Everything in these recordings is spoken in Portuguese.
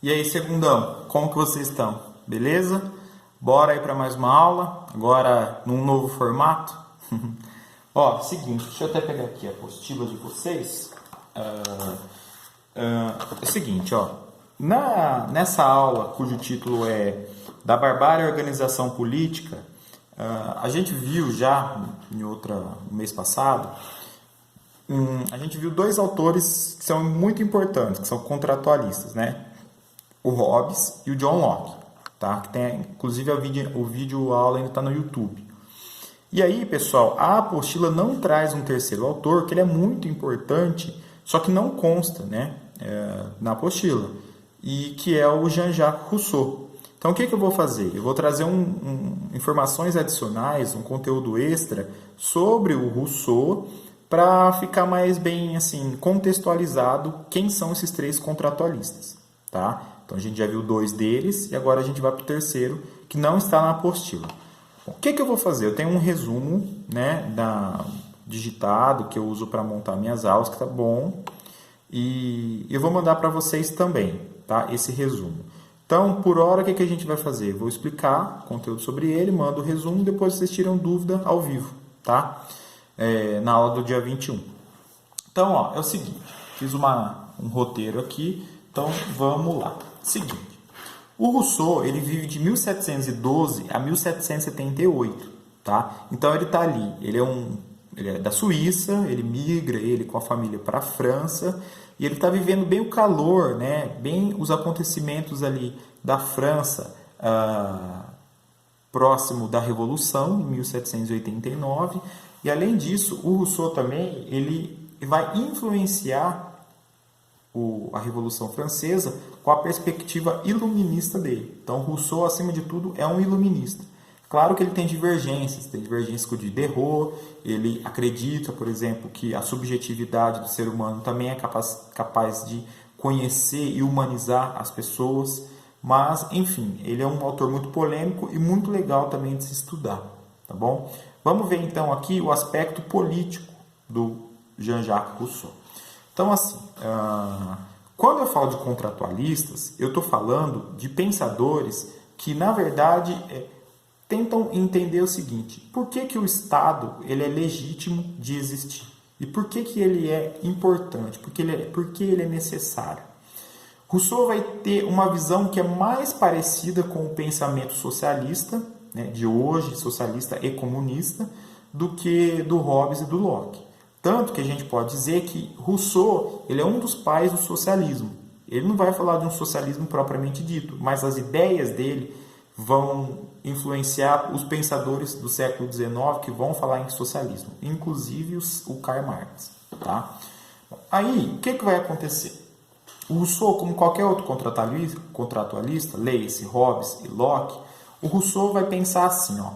E aí, segundão, como que vocês estão? Beleza? Bora aí para mais uma aula, agora num novo formato. Ó, seguinte, deixa eu até pegar aqui a apostila de vocês. É o seguinte, ó, nessa aula, cujo título é Da Barbárie à Organização Política, a gente viu já no mês passado, a gente viu dois autores que são muito importantes, que são contratualistas, né? O Hobbes e o John Locke, tá? Que tem, inclusive o vídeo a aula ainda está no YouTube. E aí, pessoal, a apostila não traz um terceiro autor, que ele é muito importante, só que não consta, né, na apostila, e que é o Jean-Jacques Rousseau. Então, o que eu vou fazer? Eu vou trazer informações adicionais, um conteúdo extra sobre o Rousseau, para ficar mais bem assim contextualizado quem são esses três contratualistas, tá? Então a gente já viu dois deles e agora a gente vai para o terceiro, que não está na apostila. Bom, o que eu vou fazer? Eu tenho um resumo, né, digitado que eu uso para montar minhas aulas, que tá bom, e eu vou mandar para vocês também, tá? Esse resumo. Então, por hora, o que a gente vai fazer? Vou explicar conteúdo sobre ele, mando o resumo, depois vocês tiram dúvida ao vivo, tá? Na aula do dia 21. Então, ó, é o seguinte, fiz um roteiro aqui, então vamos lá. Seguinte, o Rousseau, ele vive de 1712 a 1778, tá? Então ele está ali, ele é da Suíça, ele migra com a família para a França, e ele está vivendo bem o calor, né? Bem os acontecimentos ali da França, próximo da Revolução, em 1789, e além disso, o Rousseau também ele vai influenciar a Revolução Francesa com a perspectiva iluminista dele. Então, Rousseau, acima de tudo, é um iluminista. Claro que ele tem divergências com o Diderot, ele acredita, por exemplo, que a subjetividade do ser humano também é capaz de conhecer e humanizar as pessoas, mas, enfim, ele é um autor muito polêmico e muito legal também de se estudar, tá bom? Vamos ver, então, aqui o aspecto político do Jean-Jacques Rousseau. Então, assim, quando eu falo de contratualistas, eu estou falando de pensadores que, na verdade, tentam entender o seguinte: por que o Estado ele é legítimo de existir? E por que ele é importante? Por que ele é necessário? Rousseau vai ter uma visão que é mais parecida com o pensamento socialista, né, de hoje, socialista e comunista, do que do Hobbes e do Locke. Tanto que a gente pode dizer que Rousseau ele é um dos pais do socialismo. Ele não vai falar de um socialismo propriamente dito, mas as ideias dele vão influenciar os pensadores do século XIX que vão falar em socialismo, inclusive o Karl Marx. Tá? Aí, o que vai acontecer? O Rousseau, como qualquer outro contratualista, leia-se Hobbes e Locke, o Rousseau vai pensar assim, ó,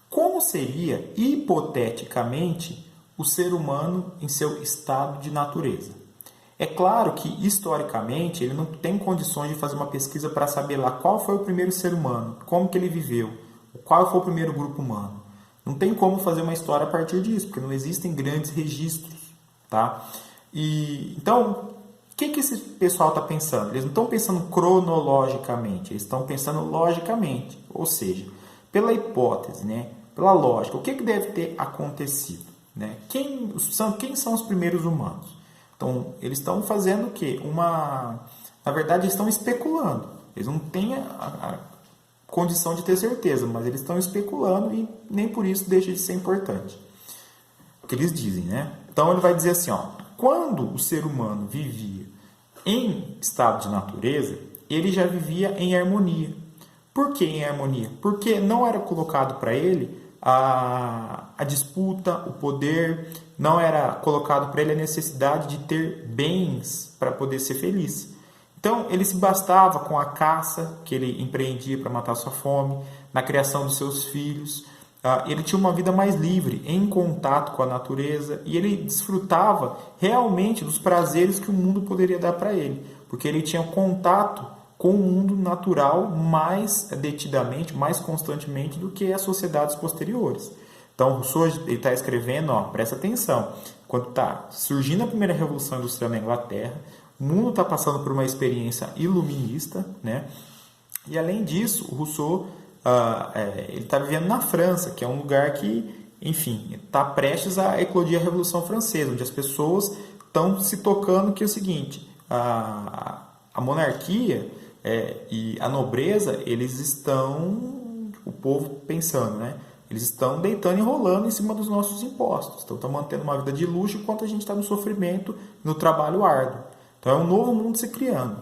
como seria, hipoteticamente, o ser humano em seu estado de natureza. É claro que, historicamente, ele não tem condições de fazer uma pesquisa para saber lá qual foi o primeiro ser humano, como que ele viveu, qual foi o primeiro grupo humano. Não tem como fazer uma história a partir disso, porque não existem grandes registros. Tá? Então, o que esse pessoal está pensando? Eles não estão pensando cronologicamente, eles estão pensando logicamente, ou seja, pela hipótese, né? Pela lógica, o que deve ter acontecido? Né? Quem são os primeiros humanos? Então, eles estão fazendo o quê? Na verdade, eles estão especulando. Eles não têm a condição de ter certeza, mas eles estão especulando e nem por isso deixa de ser importante. O que eles dizem, né? Então, ele vai dizer assim, ó, quando o ser humano vivia em estado de natureza, ele já vivia em harmonia. Por que em harmonia? Porque não era colocado para ele a disputa, o poder, não era colocado para ele a necessidade de ter bens para poder ser feliz. Então, ele se bastava com a caça que ele empreendia para matar sua fome, na criação dos seus filhos. Ele tinha uma vida mais livre, em contato com a natureza, e ele desfrutava realmente dos prazeres que o mundo poderia dar para ele, porque ele tinha contato com o mundo natural mais detidamente, mais constantemente do que as sociedades posteriores. Então, Rousseau está escrevendo, ó, presta atenção, quando está surgindo a primeira Revolução Industrial na Inglaterra, O mundo está passando por uma experiência iluminista, né? E além disso, o Rousseau ele está vivendo na França, que é um lugar que, enfim, está prestes a eclodir a Revolução Francesa, onde as pessoas estão se tocando que é o seguinte: a monarquia e a nobreza, eles estão, o povo pensando, né? Eles estão deitando e rolando em cima dos nossos impostos. Então, estão mantendo uma vida de luxo enquanto a gente está no sofrimento, no trabalho árduo. Então, é um novo mundo se criando.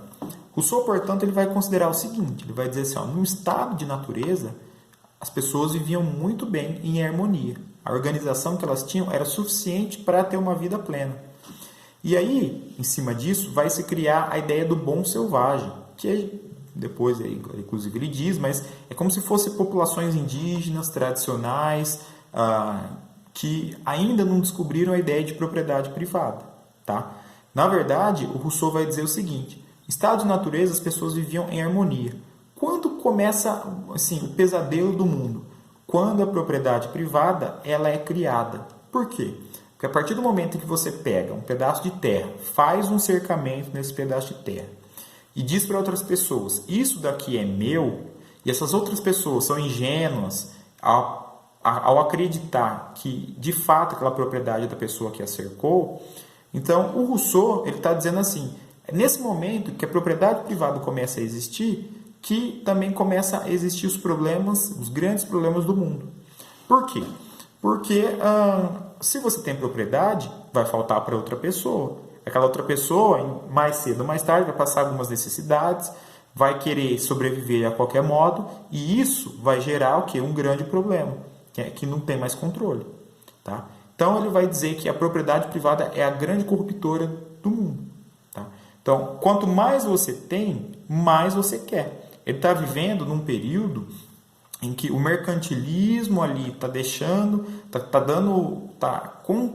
Rousseau, portanto, ele vai considerar o seguinte, ele vai dizer assim, ó, num estado de natureza, as pessoas viviam muito bem em harmonia. A organização que elas tinham era suficiente para ter uma vida plena. E aí, em cima disso, vai se criar a ideia do bom selvagem, que depois, inclusive, ele diz, mas é como se fossem populações indígenas, tradicionais, que ainda não descobriram a ideia de propriedade privada. Tá? Na verdade, o Rousseau vai dizer o seguinte, em estado de natureza, as pessoas viviam em harmonia. Quando começa assim, o pesadelo do mundo? Quando a propriedade privada ela é criada. Por quê? Porque a partir do momento em que você pega um pedaço de terra, faz um cercamento nesse pedaço de terra, e diz para outras pessoas, isso daqui é meu, e essas outras pessoas são ingênuas ao acreditar que, de fato, aquela propriedade é da pessoa que a cercou, então o Rousseau está dizendo assim, nesse momento que a propriedade privada começa a existir, que também começa a existir os problemas, os grandes problemas do mundo. Por quê? Porque se você tem propriedade, vai faltar para outra pessoa. Aquela outra pessoa, mais cedo ou mais tarde, vai passar algumas necessidades, vai querer sobreviver a qualquer modo, e isso vai gerar o quê? Um grande problema, que não tem mais controle. Tá? Então, ele vai dizer que a propriedade privada é a grande corruptora do mundo. Tá? Então, quanto mais você tem, mais você quer. Ele está vivendo num período em que o mercantilismo ali está deixando,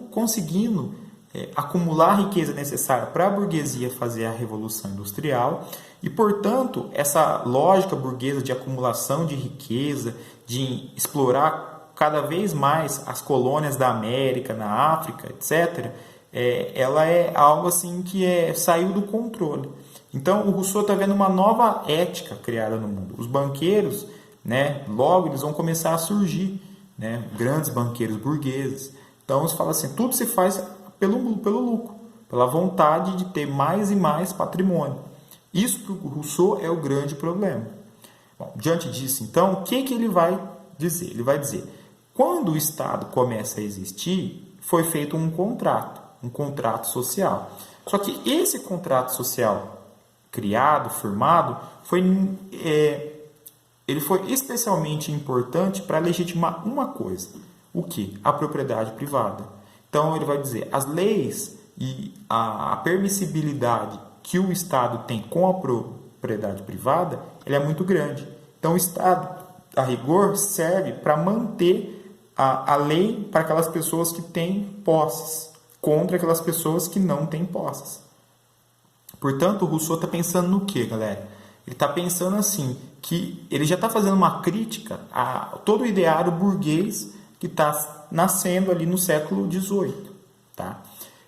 conseguindo acumular a riqueza necessária para a burguesia fazer a revolução industrial e, portanto, essa lógica burguesa de acumulação de riqueza, de explorar cada vez mais as colônias da América, na África, etc., ela é algo assim que saiu do controle. Então, o Rousseau está vendo uma nova ética criada no mundo. Os banqueiros, né, logo eles vão começar a surgir, né, grandes banqueiros burgueses. Então, você fala assim, tudo se faz pelo lucro, pela vontade de ter mais e mais patrimônio. Isso para o Rousseau é o grande problema. Bom, diante disso, então, o que ele vai dizer? Ele vai dizer, quando o Estado começa a existir, foi feito um contrato social. Só que esse contrato social criado, formado, ele foi especialmente importante para legitimar uma coisa. O quê? A propriedade privada. Então, ele vai dizer, as leis e a permissibilidade que o Estado tem com a propriedade privada, ela é muito grande. Então, o Estado, a rigor, serve para manter a lei para aquelas pessoas que têm posses, contra aquelas pessoas que não têm posses. Portanto, o Rousseau está pensando no quê, galera? Ele está pensando assim, que ele já está fazendo uma crítica a todo o ideário burguês que está nascendo ali no século XVIII. Tá?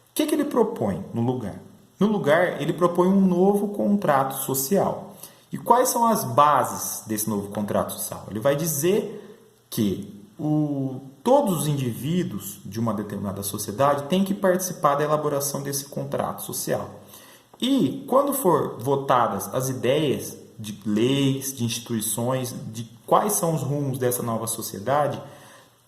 O que ele propõe no lugar? No lugar, ele propõe um novo contrato social. E quais são as bases desse novo contrato social? Ele vai dizer que todos os indivíduos de uma determinada sociedade têm que participar da elaboração desse contrato social. E, quando for votadas as ideias de leis, de instituições, de quais são os rumos dessa nova sociedade,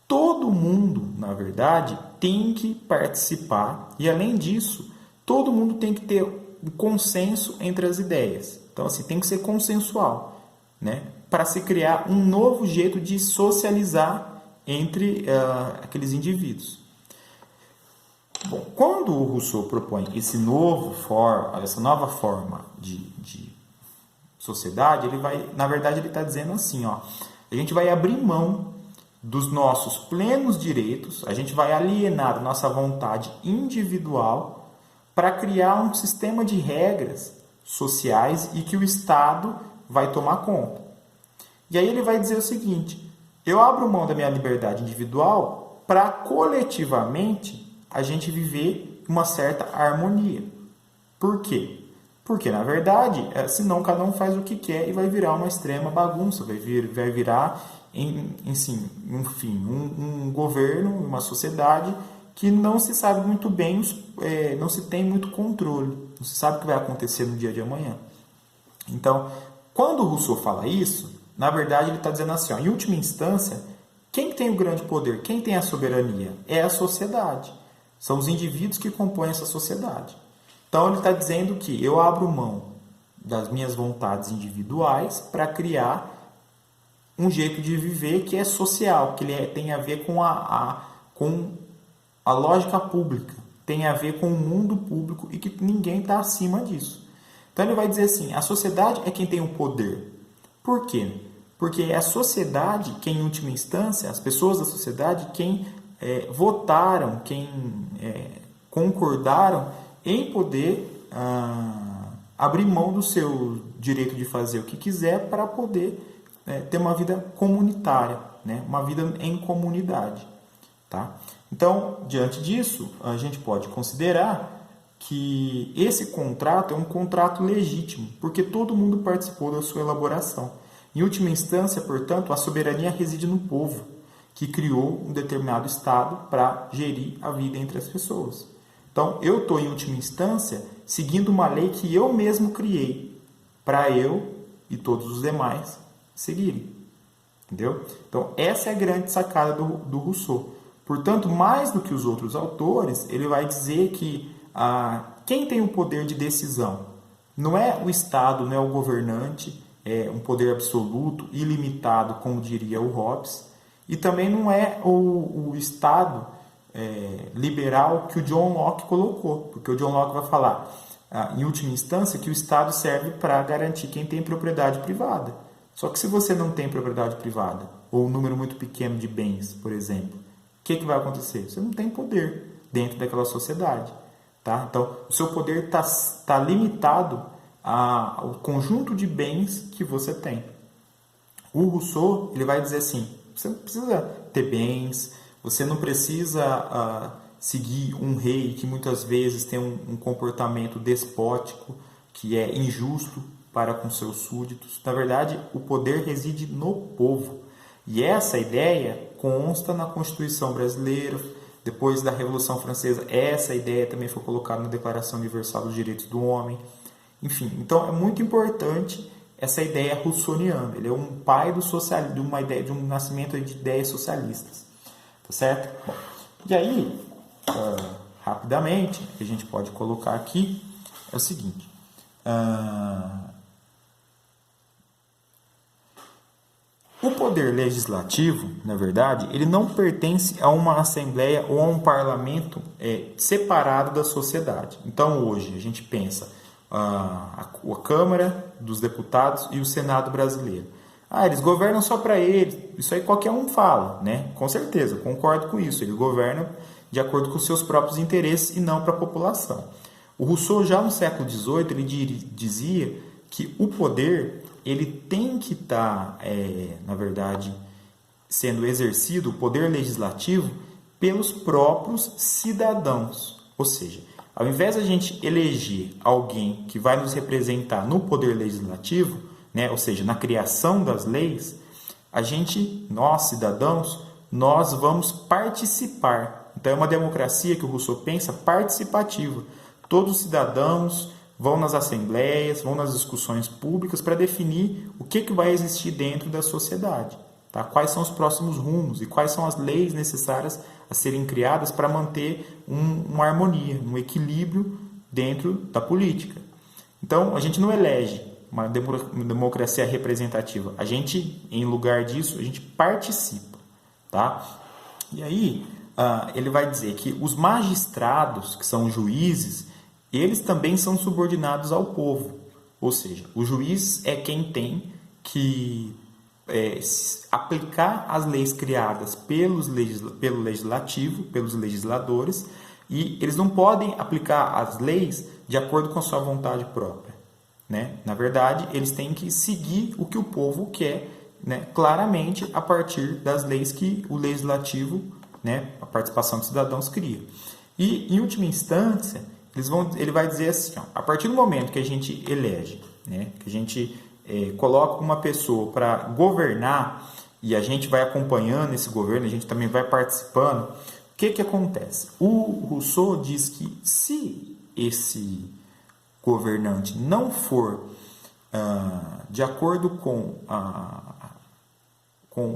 todo mundo, na verdade, tem que participar e, além disso, todo mundo tem que ter um consenso entre as ideias. Então, assim, tem que ser consensual, né? Para se criar um novo jeito de socializar entre aqueles indivíduos. Bom, quando o Rousseau propõe essa nova forma de sociedade, na verdade, ele está dizendo assim, ó, a gente vai abrir mão dos nossos plenos direitos, a gente vai alienar a nossa vontade individual para criar um sistema de regras sociais e que o Estado vai tomar conta. E aí ele vai dizer o seguinte, eu abro mão da minha liberdade individual para coletivamente a gente viver uma certa harmonia. Por quê? Porque, na verdade, senão cada um faz o que quer e vai virar uma extrema bagunça, vai virar, enfim, um governo, uma sociedade que não se sabe muito bem, não se tem muito controle, não se sabe o que vai acontecer no dia de amanhã. Então, quando o Rousseau fala isso, na verdade ele está dizendo assim, ó, em última instância, quem tem o grande poder, quem tem a soberania? É a sociedade. São os indivíduos que compõem essa sociedade. Então ele está dizendo que eu abro mão das minhas vontades individuais para criar um jeito de viver que é social, que tem a ver com a lógica pública, tem a ver com o mundo público e que ninguém está acima disso. Então ele vai dizer assim, a sociedade é quem tem o poder. Por quê? Porque é a sociedade quem, em última instância, as pessoas da sociedade, quem votaram, quem concordaram em poder abrir mão do seu direito de fazer o que quiser para poder ter uma vida comunitária, né? Uma vida em comunidade. Tá? Então, diante disso, a gente pode considerar que esse contrato é um contrato legítimo, porque todo mundo participou da sua elaboração. Em última instância, portanto, a soberania reside no povo, que criou um determinado Estado para gerir a vida entre as pessoas. Então, eu estou, em última instância, seguindo uma lei que eu mesmo criei, para eu e todos os demais seguirem. Entendeu? Então, essa é a grande sacada do Rousseau. Portanto, mais do que os outros autores, ele vai dizer que quem tem o poder de decisão não é o Estado, não é o governante, é um poder absoluto, ilimitado, como diria o Hobbes, e também não é o Estado liberal que o John Locke colocou, porque o John Locke vai falar, em última instância, que o Estado serve para garantir quem tem propriedade privada. Só que se você não tem propriedade privada, ou um número muito pequeno de bens, por exemplo, o que vai acontecer? Você não tem poder dentro daquela sociedade. Tá? Então, o seu poder está limitado ao conjunto de bens que você tem. O Rousseau ele vai dizer assim, você não precisa ter bens, você não precisa seguir um rei que muitas vezes tem um comportamento despótico, que é injusto para com seus súditos. Na verdade, o poder reside no povo. E essa ideia consta na Constituição Brasileira. Depois da Revolução Francesa, essa ideia também foi colocada na Declaração Universal dos Direitos do Homem. Enfim, então é muito importante essa ideia russoniana. Ele é um pai do socialismo, de um nascimento de ideias socialistas. Tá certo? Bom, e aí, rapidamente, o que a gente pode colocar aqui é o seguinte. O poder legislativo, na verdade, ele não pertence a uma assembleia ou a um parlamento separado da sociedade. Então, hoje, a gente pensa a Câmara dos Deputados e o Senado brasileiro. Eles governam só para eles. Isso aí qualquer um fala, né? Com certeza, concordo com isso. Eles governam de acordo com os seus próprios interesses e não para a população. O Rousseau, já no século XVIII, ele dizia que o poder ele tem que estar, na verdade, sendo exercido, o poder legislativo, pelos próprios cidadãos. Ou seja, ao invés de a gente eleger alguém que vai nos representar no poder legislativo, né, ou seja, na criação das leis, nós cidadãos, nós vamos participar. Então é uma democracia que o Rousseau pensa participativa. Todos os cidadãos vão nas assembleias, vão nas discussões públicas para definir o que vai existir dentro da sociedade. Tá? Quais são os próximos rumos e quais são as leis necessárias a serem criadas para manter uma harmonia, um equilíbrio dentro da política. Então, a gente não elege uma democracia representativa. A gente, em lugar disso, a gente participa. Tá? E aí, ele vai dizer que os magistrados, que são juízes, eles também são subordinados ao povo. Ou seja, o juiz é quem tem que aplicar as leis criadas pelo legislativo, pelos legisladores, e eles não podem aplicar as leis de acordo com a sua vontade própria. Né? Na verdade, eles têm que seguir o que o povo quer, né? Claramente a partir das leis que o legislativo, né? A participação dos cidadãos cria. E, em última instância, ele vai dizer assim, ó, a partir do momento que a gente elege, né, que a gente coloca uma pessoa para governar e a gente vai acompanhando esse governo, a gente também vai participando, o que acontece? O Rousseau diz que se esse governante não for de acordo com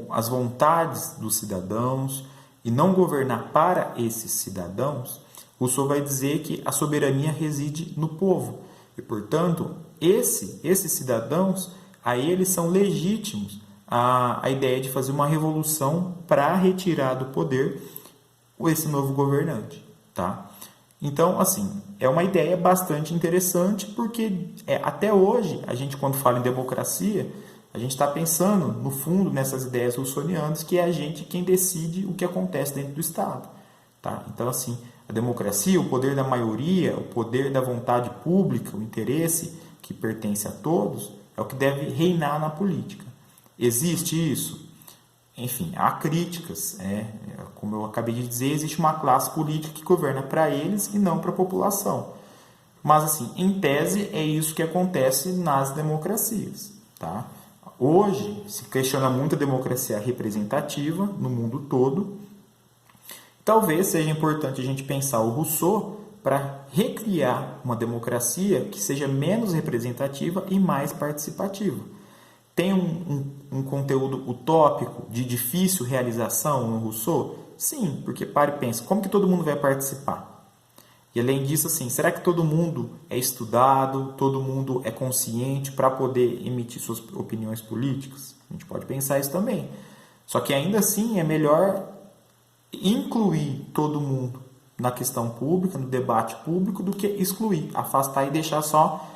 as vontades dos cidadãos e não governar para esses cidadãos, Rousseau vai dizer que a soberania reside no povo. E, portanto, esses cidadãos, a eles são legítimos a ideia de fazer uma revolução para retirar do poder esse novo governante. Tá? Então, assim, é uma ideia bastante interessante porque até hoje, a gente quando fala em democracia, a gente está pensando, no fundo, nessas ideias russonianas, que é a gente quem decide o que acontece dentro do Estado. Tá? Então, assim, a democracia, o poder da maioria, o poder da vontade pública, o interesse que pertence a todos, é o que deve reinar na política. Existe isso? Enfim, há críticas. Como eu acabei de dizer, existe uma classe política que governa para eles e não para a população. Mas, assim, em tese, é isso que acontece nas democracias. Tá? Hoje, se questiona muito a democracia representativa no mundo todo. Talvez seja importante a gente pensar o Rousseau para recriar uma democracia que seja menos representativa e mais participativa. Tem um conteúdo utópico de difícil realização no Rousseau? Sim, porque para e pensa, como que todo mundo vai participar? E além disso, assim, será que todo mundo é estudado, todo mundo é consciente para poder emitir suas opiniões políticas? A gente pode pensar isso também. Só que ainda assim é melhor incluir todo mundo na questão pública, no debate público, do que excluir, afastar e deixar só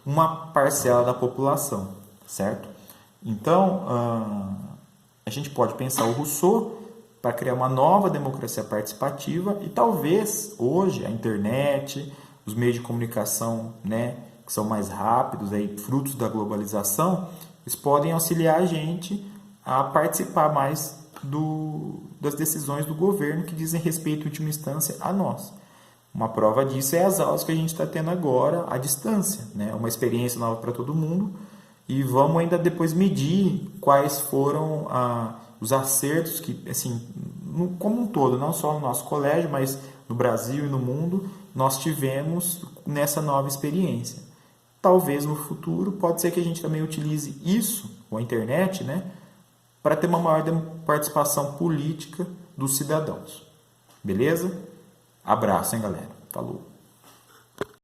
uma parcela da população, certo? Então, a gente pode pensar o Rousseau para criar uma nova democracia participativa e talvez hoje a internet, os meios de comunicação, né, que são mais rápidos, aí, frutos da globalização, eles podem auxiliar a gente a participar mais das decisões do governo que dizem respeito, em última instância, a nós. Uma prova disso é as aulas que a gente está tendo agora à distância, né? Uma experiência nova para todo mundo e vamos ainda depois medir quais foram os acertos que, assim, como um todo, não só no nosso colégio, mas no Brasil e no mundo, nós tivemos nessa nova experiência. Talvez no futuro, pode ser que a gente também utilize isso, ou a internet, né, para ter uma maior participação política dos cidadãos. Beleza? Abraço, hein, galera? Falou!